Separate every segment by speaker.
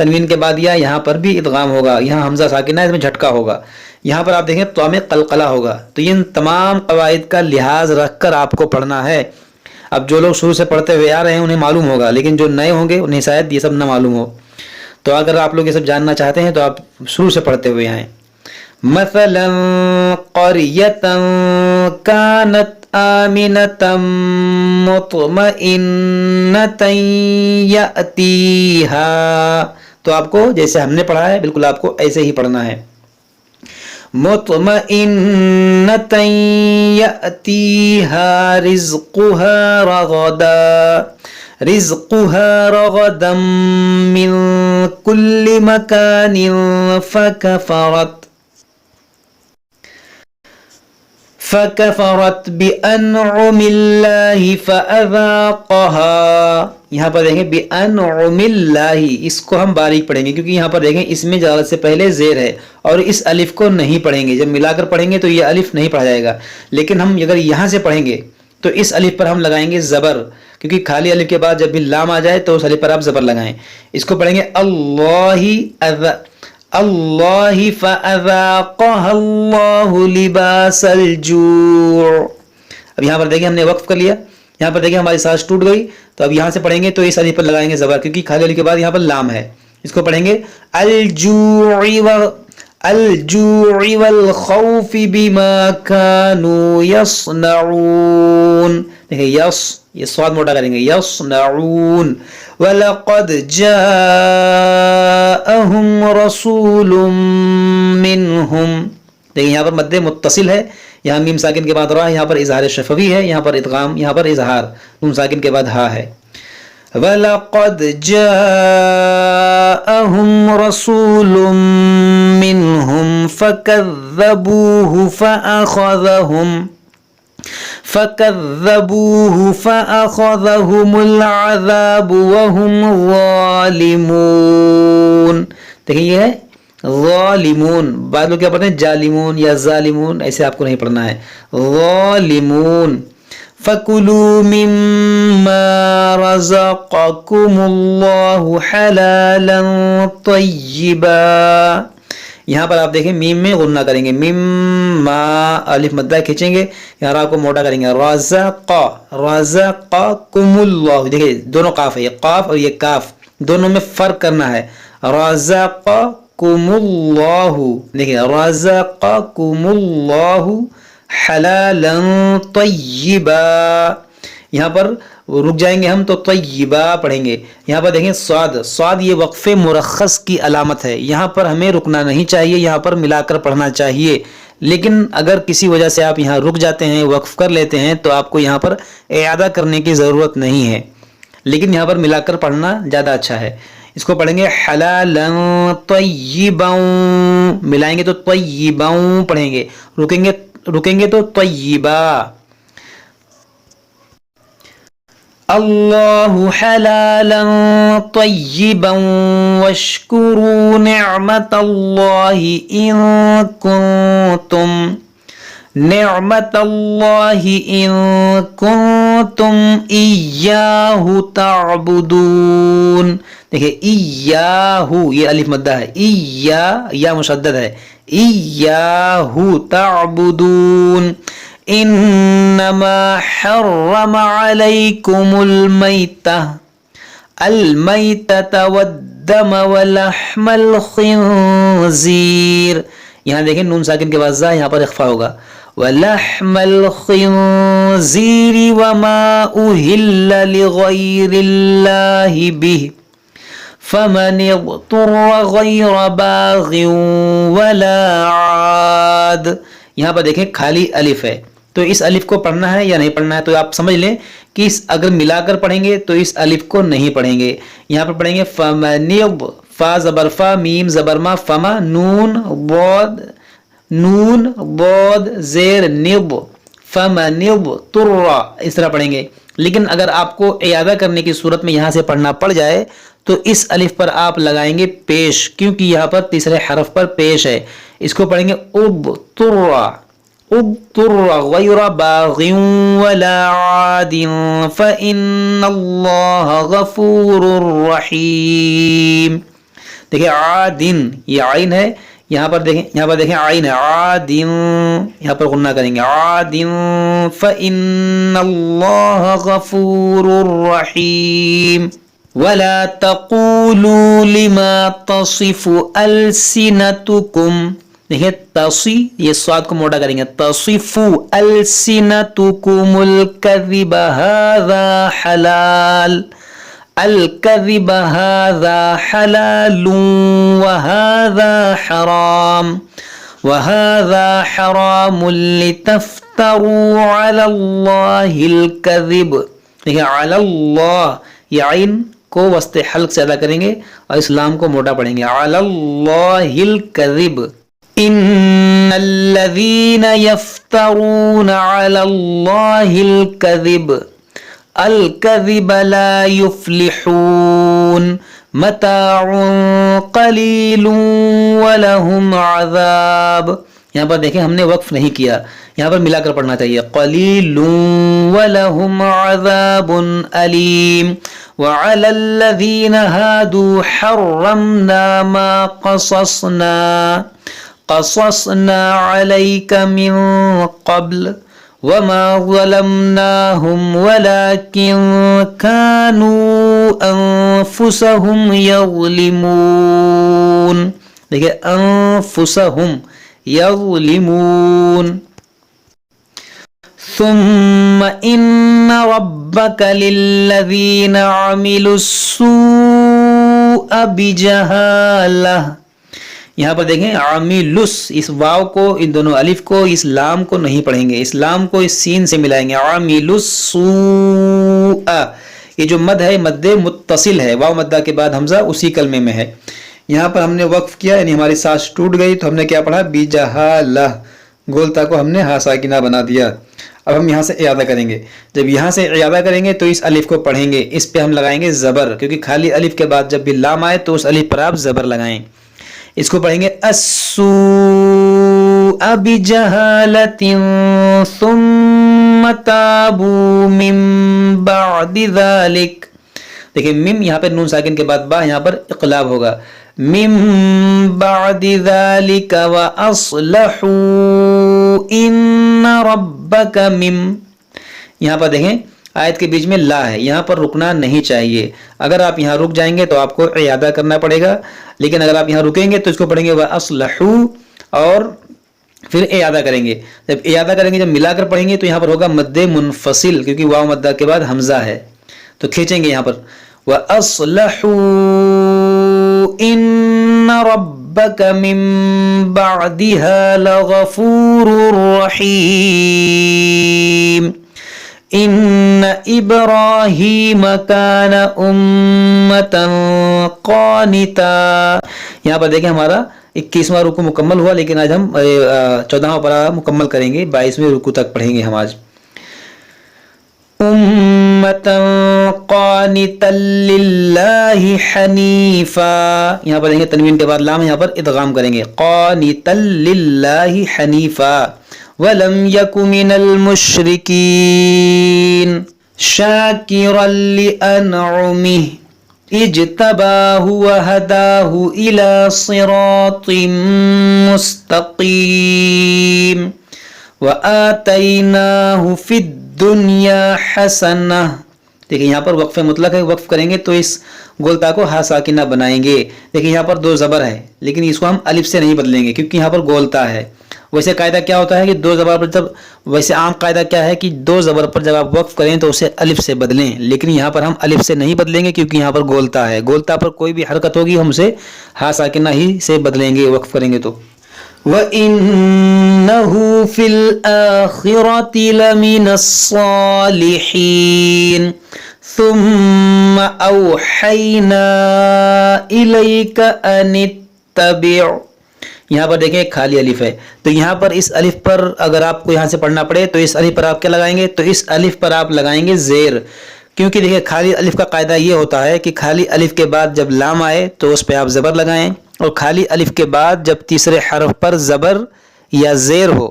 Speaker 1: تنوین کے بعد یا یہاں پر بھی ادغام ہوگا, یہاں حمزہ ساکنہ ہے, اس میں جھٹکا ہوگا. یہاں پر آپ دیکھیں تو میں قلقلہ ہوگا. تو ان تمام قواعد کا لحاظ رکھ کر آپ کو پڑھنا ہے. اب جو لوگ شروع سے پڑھتے ہوئے آ رہے ہیں انہیں معلوم ہوگا, لیکن جو نئے ہوں گے انہیں شاید یہ سب نہ معلوم ہو. تو اگر آپ لوگ یہ سب جاننا چاہتے ہیں تو آپ شروع سے پڑھتے ہوئے آئیں. مثلا قریۃ کانت آمنۃ مطمئنۃ یأتیہا, تو آپ کو جیسے ہم نے پڑھا ہے بالکل آپ کو ایسے ہی پڑھنا ہے. مطمئنۃ یأتیہا رزقها رغدا, رزقها رغدا من كل مكان فكفرت بأنعم الله فأذاقها. یہاں پر دیکھیں بأنعم اللہ, اس کو ہم باریک پڑھیں گے کیونکہ یہاں پر دیکھیں اس میں جلالت سے پہلے زیر ہے اور اس الف کو نہیں پڑھیں گے. جب ملا کر پڑھیں گے تو یہ الف نہیں پڑھا جائے گا, لیکن ہم اگر یہاں سے پڑھیں گے تو اس الف پر ہم لگائیں گے زبر, کیونکہ خالی الف کے بعد جب بھی لام آ جائے تو اس الف پر آپ زبر لگائیں. اس کو پڑھیں گے اللہ فأذاقها اللہ لباس الجوع. اب یہاں پر دیکھیں ہم نے وقف کر لیا, یہاں پر دیکھیں ہماری سانس ٹوٹ گئی. تو اب یہاں سے پڑھیں گے تو اس الف پر لگائیں گے زبر, کیونکہ خالی الف کے بعد یہاں پر لام ہے. اس کو پڑھیں گے الجوع والخوف بما كانوا يصنعون. دیکھیں یس, یہ سواد موٹا کریں گے, یصنعون. وَلَقَدْ جَاءَهُمْ رَسُولٌ مِّنْهُمْ. دیکھیں یہاں پر مد متصل ہے, یہاں میم ساکن کے بعد را, یہاں پر اظہار شفوی ہے, یہاں پر ادغام, یہاں پر اظہار, نون ساکن کے بعد ہا ہے. وَلَقَدْ جَاءَهُمْ رَسُولٌ مِّنْهُمْ فَكَذَّبُوهُ فَأَخَذَهُمُ الْعَذَابُ وَهُمْ ظَالِمُونَ. دیکھیں یہ ہے ظالمون, بعض لوگ کیا پڑھتے ہیں جالمون یا ظالمون, ایسے آپ کو نہیں پڑھنا ہے, ظالمون. فَكُلُوا مِمَّا رَزَقَكُمُ اللَّهُ حَلَالًا طَيِّبًا. یہاں پر آپ دیکھیں میم میں غنہ کریں گے, مما الف مدہ کھینچیں گے, یہاں را کو موٹا کریں گے, رزقکم اللہ. دیکھیں دونوں قاف ہے, یہ قاف اور یہ کاف دونوں میں فرق کرنا ہے. رزقکم اللہ, دیکھیں رزقکم اللہ حلالا طیبا. یہاں پر رک جائیں گے ہم تو طیبہ پڑھیں گے. یہاں پر دیکھیں صاد یہ وقف مرخص کی علامت ہے, یہاں پر ہمیں رکنا نہیں چاہیے, یہاں پر ملا کر پڑھنا چاہیے. لیکن اگر کسی وجہ سے آپ یہاں رک جاتے ہیں, وقف کر لیتے ہیں, تو آپ کو یہاں پر اعادہ کرنے کی ضرورت نہیں ہے, لیکن یہاں پر ملا کر پڑھنا زیادہ اچھا ہے. اس کو پڑھیں گے حلالا طیبا, ملائیں گے تو طیبا پڑھیں گے, رکیں گے تو طیبا. اللہ حلالا طیبا واشکروا نعمت اللہ ان کنتم ایاہ تعبدون. دیکھیں ایاہ, یہ الف مدہ ہے, یا مشدد ہے, ایاہ تعبدون. انما حرم علیکم المیتۃ والدم ولحم الخنزیر. یہاں دیکھیں نون ساکن کے بعد زا, یہاں پر اخفا ہوگا. ولحم الخنزیر وما اہل لغیر اللہ بہ فمن اضطر غیر باغ ولا عاد. یہاں پر دیکھیں خالی الف ہے, تو اس الف کو پڑھنا ہے یا نہیں پڑھنا ہے, تو آپ سمجھ لیں کہ اگر ملا کر پڑھیں گے تو اس الف کو نہیں پڑھیں گے. یہاں پر پڑھیں گے فمنب, فا زبر فا, میم زبر ما, فما, نون بود زیر نب, فمنب ترا, اس طرح پڑھیں گے. لیکن اگر آپ کو اعادہ کرنے کی صورت میں یہاں سے پڑھنا پڑ جائے تو اس الف پر آپ لگائیں گے پیش, کیونکہ یہاں پر تیسرے حرف پر پیش ہے. اس کو پڑھیں گے ابتر غیر باغ ولا عاد فإن اللہ غفور رحیم. دیکھیں عادن یہ عین ہے، یہاں پر دیکھیں عین ہے عادن، یہاں پر غنہ کریں گے عادن فإن اللہ غفور رحیم ولا تقولوا لما تصف ألسنتكم، دیکھیں تصی یہ سواد کو موٹا کریں گے تصف ألسنتكم الكذب هذا حلال، الكذب هذا حلال وهذا حرام وهذا حرام لتفتروا على الله الكذب، دیکھیں علی اللہ یہ عین کو وسط حلق سے ادا کریں گے اور اسلام کو موٹا پڑھیں گے علی اللہ الکذب، ان الذین یفترون علی اللہ الکذب الکذب لا یفلحون متاع قلیل ولہم عذاب، یہاں پر دیکھیں ہم نے وقف نہیں کیا، یہاں پر ملا کر پڑھنا چاہیے قلیل ولہم عذاب علیم وعلی الذین ہادوا حرمنا ما قصصنا علیک من قبل وما ظلمناهم ولكن كانوا انفسهم يظلمون، دیکھیں انفسهم يظلمون ثم ان ربك للذين عملوا السوء بجهالة، یہاں پر دیکھیں عاملس اس واو کو ان دونوں الف کو اس لام کو نہیں پڑھیں گے، اس لام کو اس سین سے ملائیں گے عاملس سوء، یہ جو مد ہے مد متصل ہے، واو مدہ کے بعد حمزہ اسی کلمے میں ہے، یہاں پر ہم نے وقف کیا یعنی ہماری سانس ٹوٹ گئی تو ہم نے کیا پڑھا بجہالہ، گولتا کو ہم نے ہا ساکنہ بنا دیا۔ اب ہم یہاں سے اعادہ کریں گے، جب یہاں سے اعادہ کریں گے تو اس الف کو پڑھیں گے، اس پہ ہم لگائیں گے زبر، کیونکہ خالی الف کے بعد جب بھی لام آئے تو اس الف پر آپ زبر لگائیں، اس کو پڑھیں گے السوء بجہالۃ ثم تابوا من بعد ذلک، دیکھیں مم یہاں پر نون ساکن کے بعد با، یہاں پر اقلاب ہوگا من بعد ذلک واصلحوا ان ربک من، یہاں پر دیکھیں آیت کے بیچ میں لا ہے، یہاں پر رکنا نہیں چاہیے، اگر آپ یہاں رک جائیں گے تو آپ کو اعادہ کرنا پڑے گا، لیکن اگر آپ یہاں رکیں گے تو اس کو پڑھیں گے وَأَصْلَحُوا اور پھر اعادہ کریں گے، جب اعادہ کریں گے جب ملا کر پڑھیں گے تو یہاں پر ہوگا مد منفصل، کیونکہ واو مدہ کے بعد حمزہ ہے تو کھینچیں گے یہاں پر وَأَصْلَحُوا إِنَّ رَبَّكَ مِن بَعْدِهَا لَغَفُورٌ رَحِيمٌ ان ابراہیم کان امۃ قانتا، یہاں پر دیکھیں ہمارا 21واں رکوع مکمل ہوا، لیکن آج ہم 14واں پارہ مکمل کریں گے، 22ویں رکوع تک پڑھیں گے ہم آج۔ امۃ قانتا للہ حنیفا، یہاں پر دیکھیں تنوین کے بعد لام، یہاں پر ادغام کریں گے قانتا للہ حنیفا وَلَمْ يَكُ مِنَ الْمُشْرِكِينَ شَاكِرًا لِأَنْعُمِهِ اجْتَبَاهُ وَهَدَاهُ إِلَى صِرَاطٍ مُسْتَقِيمٍ وَآتَيْنَاهُ فِي الدُّنْيَا حَسَنَةً، دیکھیں یہاں پر وقف مطلق ہے، وقف کریں گے تو اس گولتا کو ہا ساکنہ بنائیں گے، دیکھیں یہاں پر دو زبر ہے لیکن اس کو ہم الف سے نہیں بدلیں گے کیونکہ یہاں پر گولتا ہے، ویسے قاعدہ کیا ہوتا ہے کہ دو زبر پر جب، ویسے عام قاعدہ کیا ہے کہ دو زبر پر جب آپ وقف کریں تو اسے الف سے بدلیں، لیکن یہاں پر ہم الف سے نہیں بدلیں گے کیونکہ یہاں پر گولتا ہے، گولتا پر کوئی بھی حرکت ہوگی ہم اسے ہا ساکنہ ہی سے بدلیں گے وقف کریں گے تو۔ وَإِنَّهُ فِي الْآخِرَةِ لَمِنَ الصَّالِحِينَ ثُمَّ أَوْحَيْنَا إِلَيْكَ أَنِ اتَّبِعْ، یہاں پر دیکھیں خالی الف ہے تو یہاں پر اس الف پر اگر آپ کو یہاں سے پڑھنا پڑے تو اس الف پر آپ کیا لگائیں گے، تو اس الف پر آپ لگائیں گے زیر، کیونکہ دیکھیں خالی الف کا قاعدہ یہ ہوتا ہے کہ خالی الف کے بعد جب لام آئے تو اس پہ آپ زبر لگائیں، اور خالی الف کے بعد جب تیسرے حرف پر زبر یا زیر ہو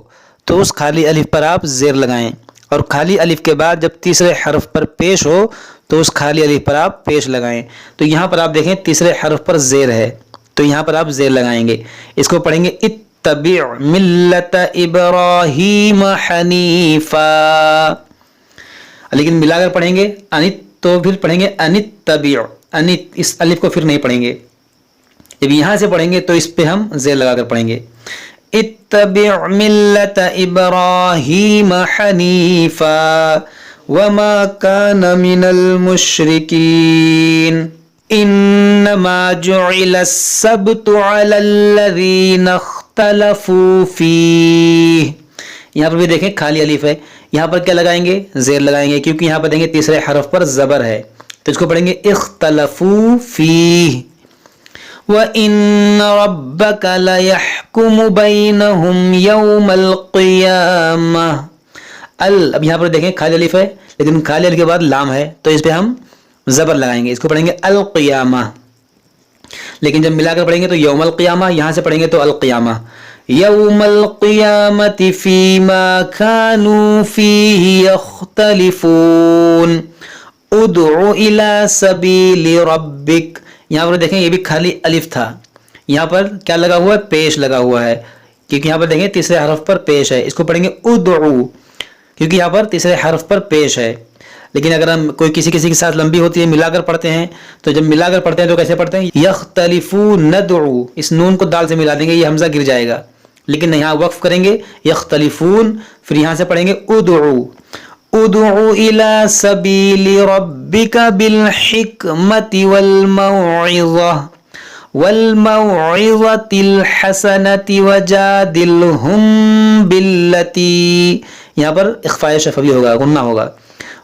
Speaker 1: تو اس خالی الف پر آپ زیر لگائیں، اور خالی الف کے بعد جب تیسرے حرف پر پیش ہو تو اس خالی الف پر آپ پیش لگائیں، تو یہاں پر آپ دیکھیں تیسرے حرف پر زیر ہے تو یہاں پر آپ زیر لگائیں گے. اس کو پڑھیں گے اتبع ملت ابراہیم حنیفا. لیکن ملا کر پڑھیں گے انت تو پھر پڑھیں گے انتبع. انت اس الف کو پھر نہیں پڑھیں گے. جب یہاں سے پڑھیں گے تو اس پہ ہم زیر لگا کر پڑھیں گے. اتبع ملت ابراہیم حنیفا وما کان من المشرکین انما جعل السبت علی الذین اختلفوا فیہ. یہاں پر بھی دیکھیں خالی الف ہے. یہاں پر کیا لگائیں گے؟ زیر لگائیں گے کیونکہ یہاں پر دیکھیں تیسرے حرف پر زبر ہے تو اس کو پڑھیں گے اختلفوا فیہ. وَإِنَّ رَبَّكَ لَيَحْكُمُ بَيْنَهُمْ يَوْمَ الْقِيَامَةِ. اب یہاں پر دیکھیں خالی الف ہے لیکن خالی الف کے بعد لام ہے تو اس پہ ہم زبر لگائیں گے. اس کو پڑھیں گے القیامہ. لیکن جب ملا کر پڑھیں گے تو یوم القیامہ. یہاں سے پڑھیں گے تو القیامہ. یوم القیامۃ فیما کانوا فیہ یختلفون ادع الی سبیل ربک. یہاں پر دیکھیں یہ بھی خالی الف تھا. یہاں پر کیا لگا ہوا ہے؟ پیش لگا ہوا ہے کیونکہ یہاں پر دیکھیں تیسرے حرف پر پیش ہے. اس کو پڑھیں گے ادعو کیونکہ یہاں پر تیسرے حرف پر پیش ہے. لیکن اگر ہم کوئی کسی کے ساتھ لمبی ہوتی ہے ملا کر پڑھتے ہیں تو جب ملا کر پڑھتے ہیں تو کیسے پڑھتے ہیں؟ یختلفون ندعو. اس نون کو دال سے ملا دیں گے یہ حمزہ گر جائے گا. لیکن یہاں وقف کریں گے یختلفون پھر یہاں سے پڑھیں گے ادعو. ادعو الی سبیل ربک بالحکمت والموعظۃ الحسنۃ وجادلہم باللتی. یہاں پر اخفاء شفوی ہوگا غنہ ہوگا.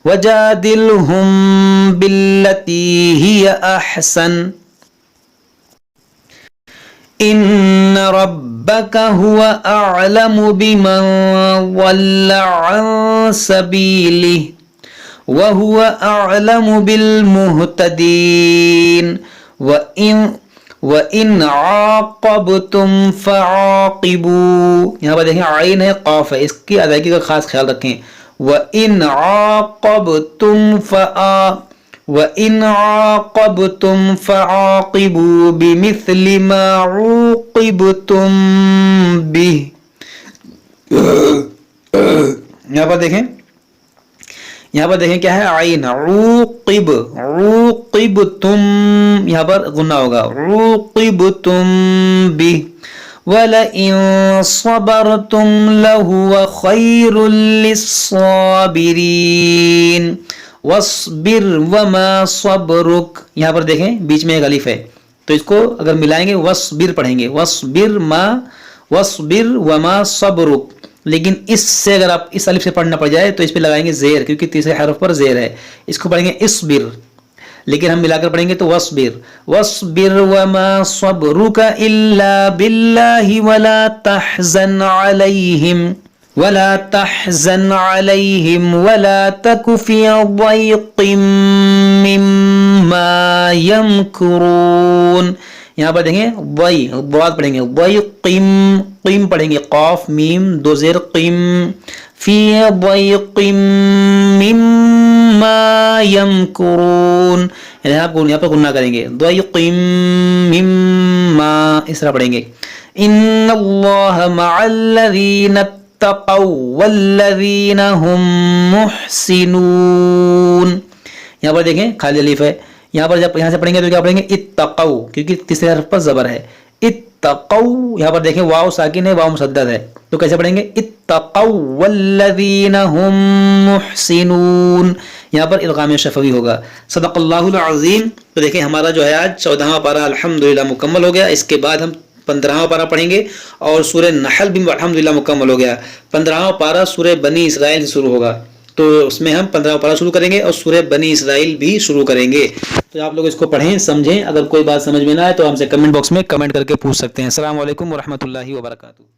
Speaker 1: وجادلہم باللتی ہی احسن ان ربک هو اعلم بمن ضل عن سبیلہ وهو اعلم بالمہتدین. وَإِنْ عَاقَبْتُمْ فَعَاقِبُوا. یہاں پر دیکھیں عین ہے قاف ہے اس کی ادائیگی کا خاص خیال رکھیں. وَإِنْ عَاقَبْتُمْ فَعَاقِبُوا بِمِثْلِ مَا عُوقِبْتُمْ بِهِ. یہاں پر دیکھیں کیا ہے؟ عین عوقبتم. یہاں پر غنہ ہوگا عوقبتم بِهِ وَلَئِن صَبَرْتُمْ لَهُوَ خَيْرٌ لِلصَّابِرِينَ وَاصْبِرْ وَمَا صَبْرُكَ. یہاں پر دیکھیں بیچ میں ایک الف ہے تو اس کو اگر ملائیں گے وَاصْبِر پڑھیں گے. وَاصْبِرْ وَمَا صَبْرُكَ. لیکن اس سے اگر آپ اس الف سے پڑھنا پڑ جائے تو اس پہ لگائیں گے زیر کیونکہ تیسرے حرف پر زیر ہے. اس کو پڑھیں گے اصبر. لیکن ہم ملا کر پڑھیں گے تو وَاصْبِرْ وَمَا صَبْرُكَ إِلَّا بِاللَّهِ وَلَا تَحْزَنْ عَلَيْهِمْ وَلَا تَكُ فِي ضَيْقٍ مِّمَّا يَمْكُرُونَ. یہاں پر دیکھیں ضاد پڑھیں گے ضیقم. قیم پڑھیں گے قاف میم دو زیر قیم. فی ضیق مما یمکرون. یہاں پر غنہ کریں گے ضیق مما اس طرح پڑھیں گے. ان اللہ مع الذین اتقوا والذین هم محسنون. یہاں پر دیکھیں خالی الف ہے. یہاں پر جب یہاں سے پڑھیں گے تو کیا پڑھیں گے اتقوا کیونکہ تیسرے حرف پر زبر ہے. اتقوا. یہاں پر دیکھیں واو ساکن ہے واو مشدد ہے تو کیسے پڑھیں گے اتقوا والذین هم محسنون. یہاں پر ادغام شفوی ہوگا. صدق اللہ العظیم. تو دیکھیں ہمارا جو ہے آج 14واں پارہ الحمدللہ مکمل ہو گیا. اس کے بعد ہم 15واں پارہ پڑھیں گے اور سورہ نحل بھی الحمدللہ مکمل ہو گیا. 15واں پارہ سورہ بنی اسرائیل سے شروع ہوگا تو اس میں ہم 15واں پارہ شروع کریں گے اور سورہ بنی اسرائیل بھی شروع کریں گے. تو آپ لوگ اس کو پڑھیں سمجھیں. اگر کوئی بات سمجھ میں نہ آئے تو ہم سے کمنٹ باکس میں کمنٹ کر کے پوچھ سکتے ہیں. السلام علیکم ورحمۃ اللہ وبرکاتہ.